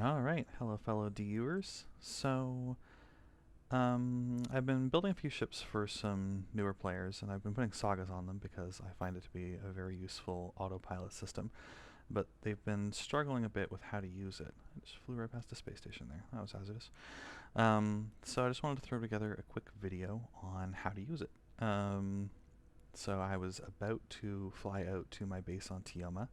All right, hello, fellow viewers. I've been building a few ships for some newer players, and I've been putting Sagas on them because I find it to be a very useful autopilot system. But they've been struggling a bit with how to use it. I just flew right past the space station there. That was hazardous. So I just wanted to throw together a quick video on how to use it. So I was about to fly out to my base on Tioma,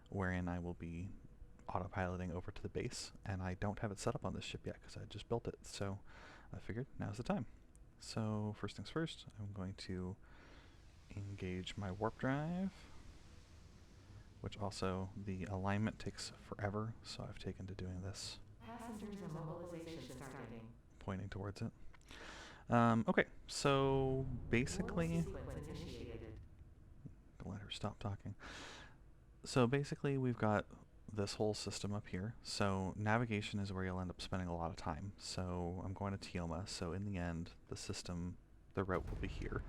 wherein I will be autopiloting over to the base, and I don't have it set up on this ship yet because I just built it. So I figured now's the time. So first things first, I'm going to engage my warp drive, which also the alignment takes forever, so I've taken to doing this. Passengers immobilization starting. Pointing towards it. Okay, so basically, let her stop talking. So basically, we've got this whole system up here. So navigation is where you'll end up spending a lot of time. So I'm going to Tioma, so in the end, the route will be here.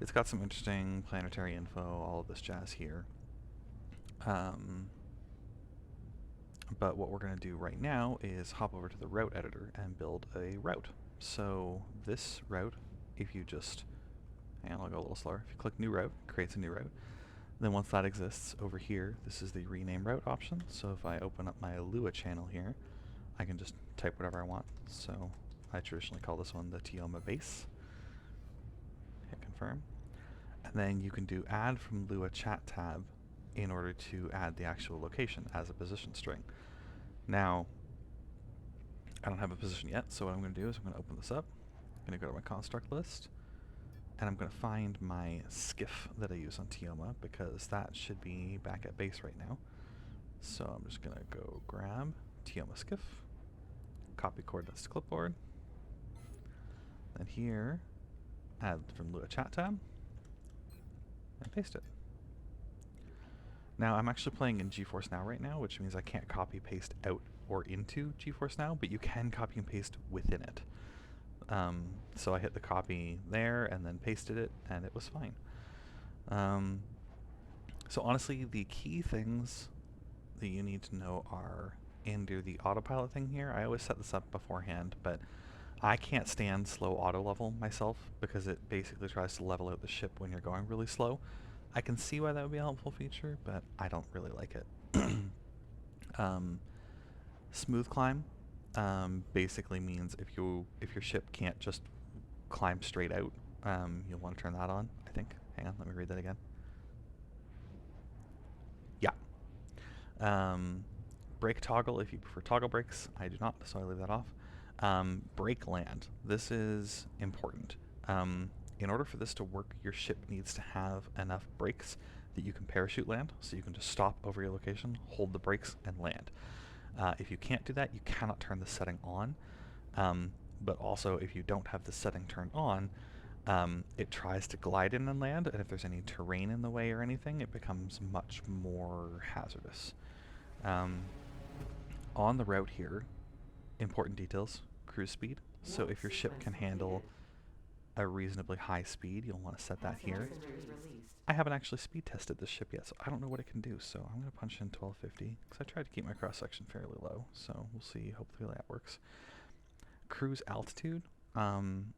It's got some interesting planetary info, all of this jazz here. But what we're going to do right now is hop over to the route editor and build a route. So this route, if you just, hang on, I'll go a little slower. If you click new route, it creates a new route. Then once that exists over here, this is the rename route option. So if I open up my Lua channel here, I can just type whatever I want. So I traditionally call this one the Tioma base. Hit confirm. And then you can do add from Lua chat tab in order to add the actual location as a position string. Now, I don't have a position yet, so what I'm going to do is I'm going to open this up. I'm going to go to my construct list, and I'm going to find my skiff that I use on Tioma, because that should be back at base right now. So I'm just going to go grab Tioma skiff, copy coordinates to clipboard, then here, add from Lua chat tab, and paste it. Now I'm actually playing in GeForce Now right now, which means I can't copy paste out or into GeForce Now, but you can copy and paste within it. So I hit the copy there and then pasted it, and it was fine. So honestly, the key things that you need to know are into the autopilot thing here. I always set this up beforehand, but I can't stand slow auto level myself because it basically tries to level out the ship when you're going really slow. I can see why that would be a helpful feature, but I don't really like it. Smooth climb basically means if your ship can't just climb straight out, you'll want to turn that on, I think. Hang on, let me read that again. Yeah. Brake toggle if you prefer toggle brakes. I do not, so I leave that off. Brake land. This is important. In order for this to work, your ship needs to have enough brakes that you can parachute land, so you can just stop over your location, hold the brakes, and land. If you can't do that, you cannot turn the setting on. But also, if you don't have the setting turned on, it tries to glide in and land, and if there's any terrain in the way or anything, it becomes much more hazardous. On the route here, important details, cruise speed. So if your ship can handle a reasonably high speed, you'll want to set that here. I haven't actually speed tested this ship yet, so I don't know what it can do, so I'm going to punch in 1250, because I tried to keep my cross-section fairly low, so we'll see, hopefully that works. Cruise altitude,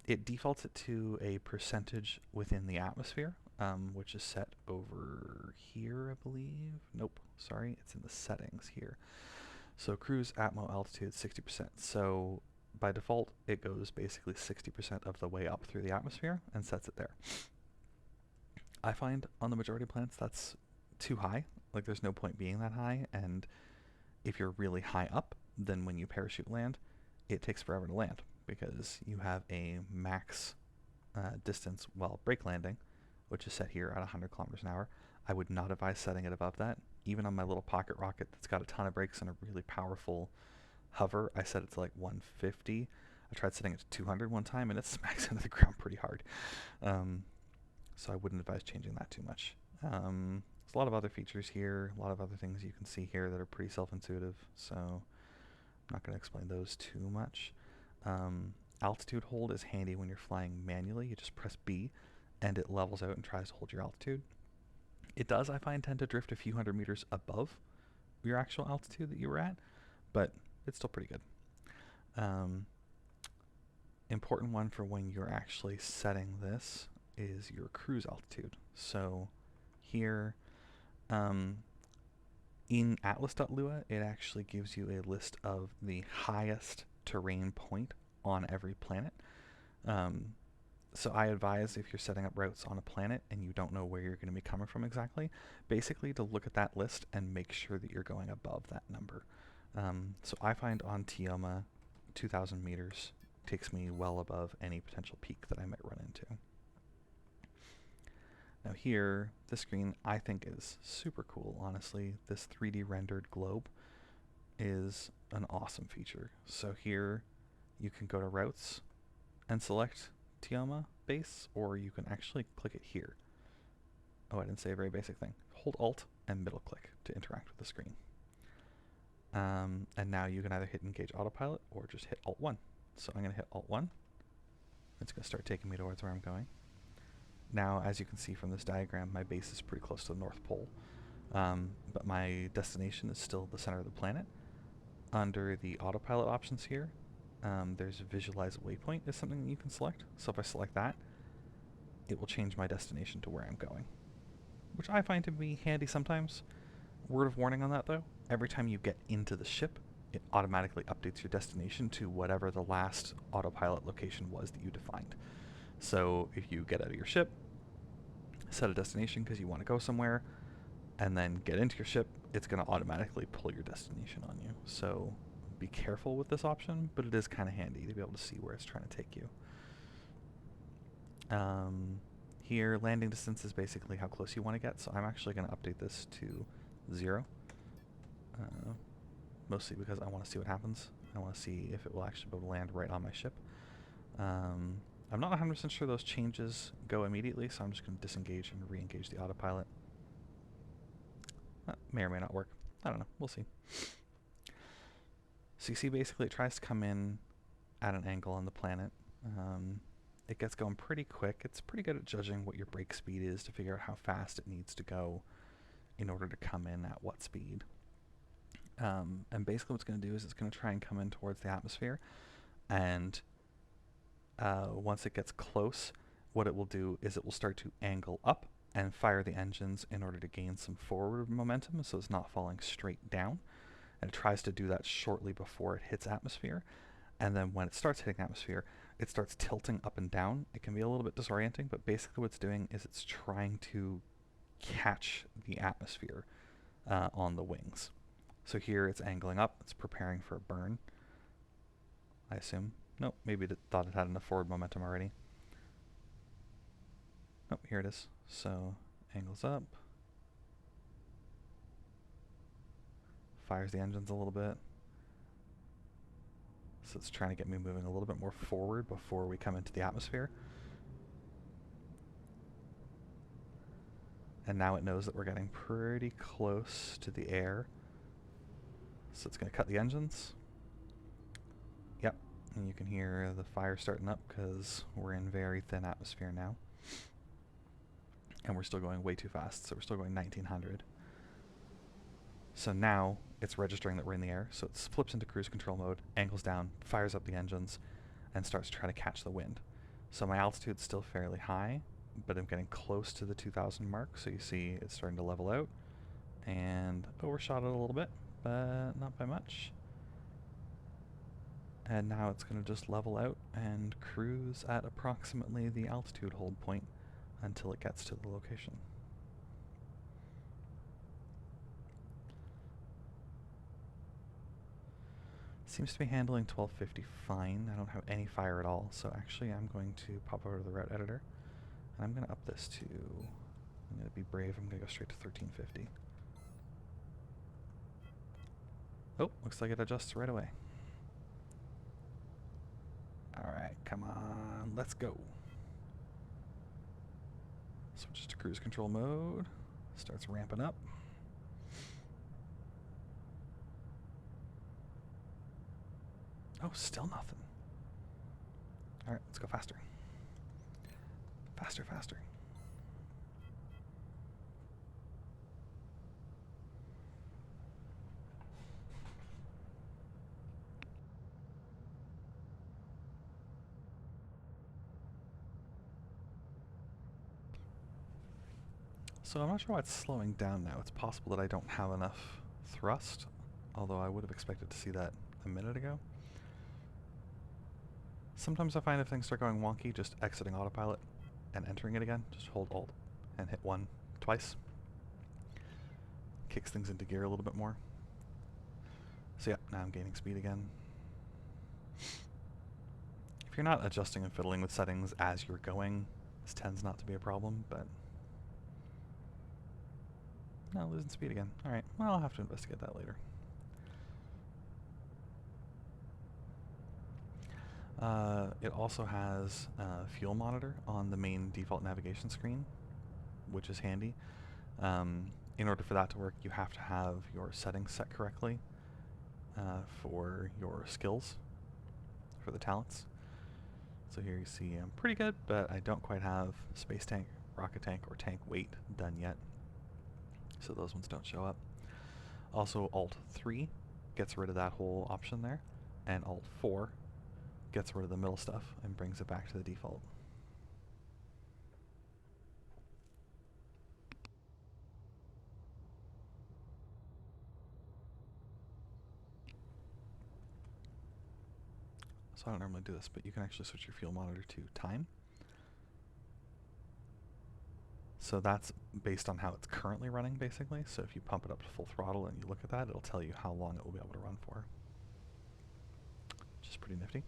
it defaults it to a percentage within the atmosphere, which is set over here, I believe. Nope, sorry, it's in the settings here. So cruise atmo altitude 60%. So by default, it goes basically 60% of the way up through the atmosphere and sets it there. I find on the majority of planets that's too high. Like there's no point being that high, and if you're really high up, then when you parachute land, it takes forever to land because you have a max distance while brake landing, which is set here at 100 kilometers an hour. I would not advise setting it above that. Even on my little pocket rocket that's got a ton of brakes and a really powerful hover, I set it to like 150. I tried setting it to 200 one time, and it smacks into the ground pretty hard. So I wouldn't advise changing that too much. There's a lot of other features here, a lot of other things you can see here that are pretty self-intuitive, so I'm not going to explain those too much. Altitude hold is handy when you're flying manually. You just press B, and it levels out and tries to hold your altitude. It does, I find, tend to drift a few hundred meters above your actual altitude that you were at, but it's still pretty good. Important one for when you're actually setting this is your cruise altitude. So here, in atlas.lua, it actually gives you a list of the highest terrain point on every planet. So I advise, if you're setting up routes on a planet and you don't know where you're going to be coming from exactly, basically to look at that list and make sure that you're going above that number. So I find on Tioma, 2,000 meters takes me well above any potential peak that I might run into. Now here, this screen I think is super cool, honestly. This 3D rendered globe is an awesome feature. So here you can go to routes and select Tioma base, or you can actually click it here. Oh, I didn't say a very basic thing. Hold Alt and middle click to interact with the screen. And now you can either hit Engage Autopilot or just hit Alt 1. So I'm going to hit Alt 1. It's going to start taking me towards where I'm going. Now, as you can see from this diagram, my base is pretty close to the North Pole, but my destination is still the center of the planet. Under the autopilot options here, there's Visualize a Waypoint is something that you can select. So if I select that, it will change my destination to where I'm going, which I find to be handy sometimes. Word of warning on that though, every time you get into the ship, it automatically updates your destination to whatever the last autopilot location was that you defined. So if you get out of your ship, set a destination because you want to go somewhere, and then get into your ship, it's going to automatically pull your destination on you. So be careful with this option, but it is kind of handy to be able to see where it's trying to take you. Here, landing distance is basically how close you want to get, so I'm actually going to update this to 0. Mostly because I want to see what happens. I want to see if it will actually be able to land right on my ship. I'm not 100% sure those changes go immediately, so I'm just going to disengage and re-engage the autopilot. That may or may not work. I don't know. We'll see. So you see basically it tries to come in at an angle on the planet. It gets going pretty quick. It's pretty good at judging what your brake speed is to figure out how fast it needs to go in order to come in at what speed. And basically what it's going to do is it's going to try and come in towards the atmosphere, and once it gets close, what it will do is it will start to angle up and fire the engines in order to gain some forward momentum, so it's not falling straight down. And it tries to do that shortly before it hits atmosphere. And then when it starts hitting atmosphere, it starts tilting up and down. It can be a little bit disorienting, but basically what it's doing is it's trying to catch the atmosphere on the wings. So here it's angling up, it's preparing for a burn, I assume. Nope, maybe it thought it had enough forward momentum already. Nope, here it is. So, angles up. Fires the engines a little bit. So it's trying to get me moving a little bit more forward before we come into the atmosphere. And now it knows that we're getting pretty close to the air. So it's going to cut the engines. Yep. And you can hear the fire starting up because we're in very thin atmosphere now. And we're still going way too fast, so we're still going 1900. So now it's registering that we're in the air, so it flips into cruise control mode, angles down, fires up the engines, and starts to try to catch the wind. So my altitude's still fairly high, but I'm getting close to the 2000 mark, so you see it's starting to level out, and overshot it a little bit, but not by much. And now it's going to just level out and cruise at approximately the altitude hold point until it gets to the location. Seems to be handling 1250 fine. I don't have any fire at all, so actually I'm going to pop over to the route editor, and I'm going to up this to, I'm going to be brave, I'm going to go straight to 1350. Oh, looks like it adjusts right away. Alright, come on, let's go. Switches to cruise control mode, starts ramping up. Oh, still nothing. Alright, let's go faster. Faster, faster. So I'm not sure why it's slowing down now. It's possible that I don't have enough thrust, although I would have expected to see that a minute ago. Sometimes I find if things start going wonky, just exiting autopilot and entering it again, just hold Alt and hit 1 twice. Kicks things into gear a little bit more. So yeah, now I'm gaining speed again. If you're not adjusting and fiddling with settings as you're going, this tends not to be a problem, but... No, losing speed again. Alright, well, I'll have to investigate that later. It also has a fuel monitor on the main default navigation screen, which is handy. In order for that to work, you have to have your settings set correctly for your skills, for the talents. So here you see I'm pretty good, but I don't quite have space tank, rocket tank, or tank weight done yet. So those ones don't show up. Also, Alt 3 gets rid of that whole option there, and Alt 4 gets rid of the middle stuff and brings it back to the default. So I don't normally do this, but you can actually switch your fuel monitor to time. So that's based on how it's currently running, basically. So if you pump it up to full throttle and you look at that, it'll tell you how long it will be able to run for, which is pretty nifty.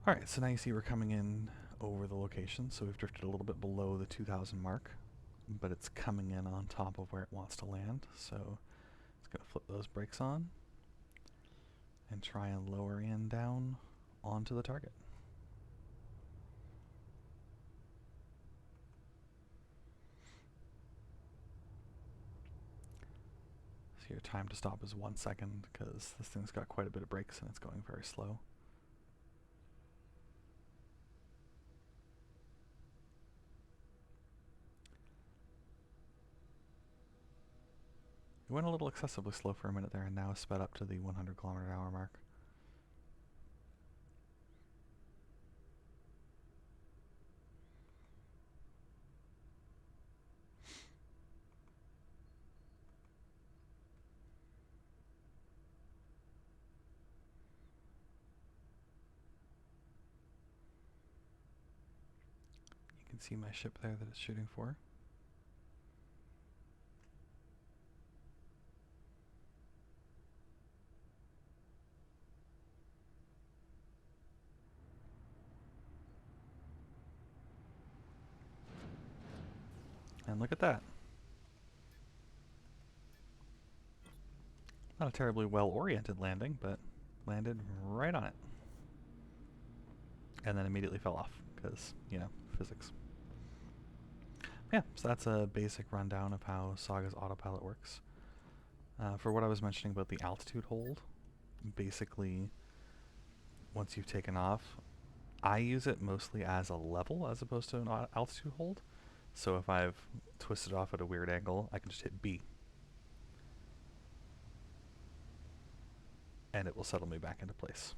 Alright, so now you see we're coming in over the location, so we've drifted a little bit below the 2,000 mark, but it's coming in on top of where it wants to land, so it's going to flip those brakes on and try and lower in down onto the target. So your time to stop is 1 second, because this thing's got quite a bit of brakes and it's going very slow. It went a little excessively slow for a minute there and now is sped up to the 100 km/h mark. You can see my ship there that it's shooting for. And look at that. Not a terribly well-oriented landing, but landed right on it. And then immediately fell off, because, you know, physics. Yeah, so that's a basic rundown of how Saga's autopilot works. For what I was mentioning about the altitude hold, basically, once you've taken off, I use it mostly as a level as opposed to an altitude hold. So if I've twisted off at a weird angle, I can just hit B. And it will settle me back into place.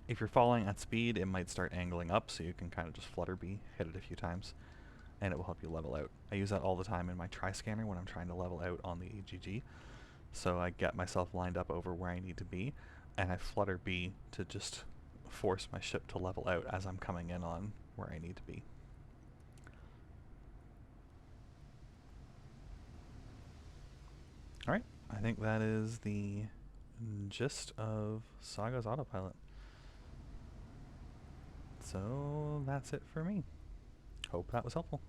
If you're falling at speed, it might start angling up, so you can kind of just flutter B, hit it a few times, and it will help you level out. I use that all the time in my tri-scanner when I'm trying to level out on the AGG. So I get myself lined up over where I need to be, and I flutter B to just force my ship to level out as I'm coming in on where I need to be. Alright, I think that is the gist of Saga's Autopilot. So that's it for me. Hope that was helpful.